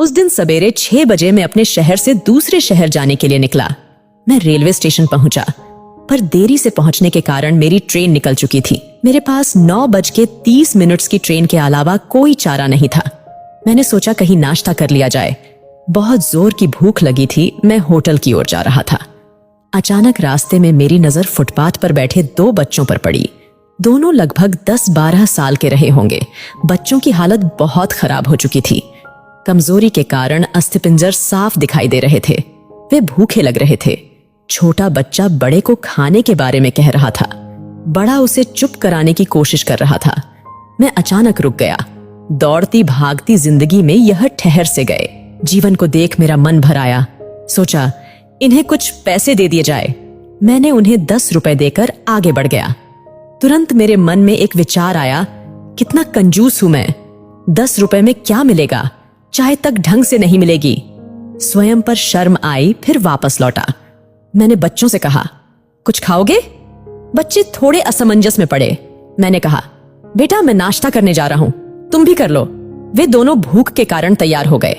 उस दिन सवेरे 6 बजे मैं अपने शहर से दूसरे शहर जाने के लिए निकला। मैं रेलवे स्टेशन पहुंचा, पर देरी से पहुंचने के कारण मेरी ट्रेन निकल चुकी थी। मेरे पास 9:30 की ट्रेन के अलावा कोई चारा नहीं था। मैंने सोचा कहीं नाश्ता कर लिया जाए। बहुत जोर की भूख लगी थी। मैं होटल की ओर जा रहा था। अचानक रास्ते में मेरी नजर फुटपाथ पर बैठे 2 बच्चों पर पड़ी। दोनों लगभग 10-12 साल के रहे होंगे। बच्चों की हालत बहुत खराब हो चुकी थी। कमजोरी के कारण अस्थिपिंजर साफ दिखाई दे रहे थे। वे भूखे लग रहे थे। छोटा बच्चा बड़े को खाने के बारे में कह रहा था। बड़ा उसे चुप कराने की कोशिश कर रहा था। मैं अचानक रुक गया। दौड़ती भागती जिंदगी में यह ठहर से गए। जीवन को देख मेरा मन भर आया। सोचा इन्हें कुछ पैसे दे दिए जाए। मैंने उन्हें 10 रुपए देकर आगे बढ़ गया। तुरंत मेरे मन में एक विचार आया, कितना कंजूस हूं मैं। 10 रुपए में क्या मिलेगा? चाय तक ढंग से नहीं मिलेगी। स्वयं पर शर्म आई, फिर वापस लौटा। मैंने बच्चों से कहा, कुछ खाओगे? बच्चे थोड़े असमंजस में पड़े। मैंने कहा, बेटा मैं नाश्ता करने जा रहा हूं, तुम भी कर लो। वे दोनों भूख के कारण तैयार हो गए।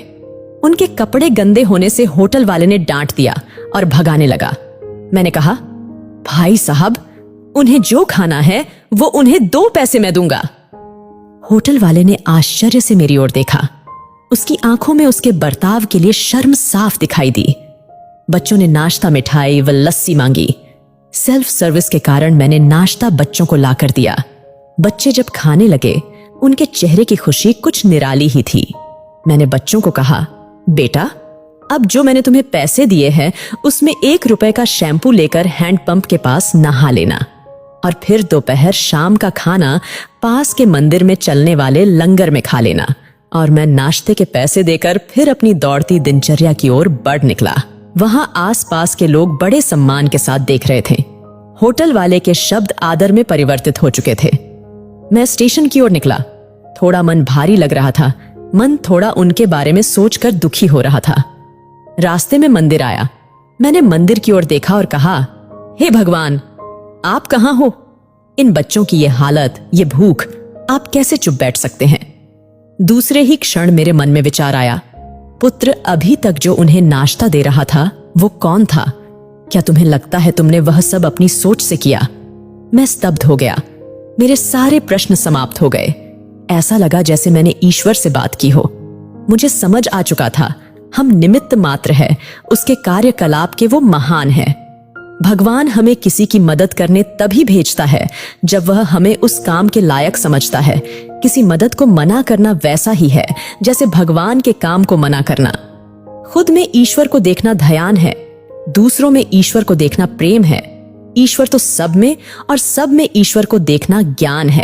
उनके कपड़े गंदे होने से होटल वाले ने डांट दिया और भगाने लगा। मैंने कहा, भाई साहब, उन्हें जो खाना है वो उन्हें 2 पैसे मैं दूंगा। होटल वाले ने आश्चर्य से मेरी ओर देखा। उसकी आंखों में उसके बर्ताव के लिए शर्म साफ दिखाई दी। बच्चों ने नाश्ता, मिठाई व लस्सी मांगी। सेल्फ सर्विस के कारण मैंने नाश्ता बच्चों को लाकर दिया। बच्चे जब खाने लगे, उनके चेहरे की खुशी कुछ निराली ही थी। मैंने बच्चों को कहा, बेटा अब जो मैंने तुम्हें पैसे दिए हैं उसमें 1 रुपए का शैम्पू लेकर हैंडपंप के पास नहा लेना और फिर दोपहर शाम का खाना पास के मंदिर में चलने वाले लंगर में खा लेना। और मैं नाश्ते के पैसे देकर फिर अपनी दौड़ती दिनचर्या की ओर बढ़ निकला। वहां आसपास के लोग बड़े सम्मान के साथ देख रहे थे। होटल वाले के शब्द आदर में परिवर्तित हो चुके थे। मैं स्टेशन की ओर निकला। थोड़ा मन भारी लग रहा था। मन थोड़ा उनके बारे में सोचकर दुखी हो रहा था। रास्ते में मंदिर आया। मैंने मंदिर की ओर देखा और कहा, हे भगवान, आप कहां हो? इन बच्चों की ये हालत, ये भूख, आप कैसे चुप बैठ सकते हैं? दूसरे ही क्षण मेरे मन में विचार आया, पुत्र अभी तक जो उन्हें नाश्ता दे रहा था वो कौन था? क्या तुम्हें लगता है तुमने वह सब अपनी सोच से किया? मैं स्तब्ध हो गया। मेरे सारे प्रश्न समाप्त हो गए। ऐसा लगा जैसे मैंने ईश्वर से बात की हो। मुझे समझ आ चुका था, हम निमित्त मात्र है, उसके कार्यकलाप के वो महान है। भगवान हमें किसी की मदद करने तभी भेजता है जब वह हमें उस काम के लायक समझता है। किसी मदद को मना करना वैसा ही है जैसे भगवान के काम को मना करना। खुद में ईश्वर को देखना ध्यान है, दूसरों में ईश्वर को देखना प्रेम है। ईश्वर तो सब में और सब में ईश्वर को देखना ज्ञान है।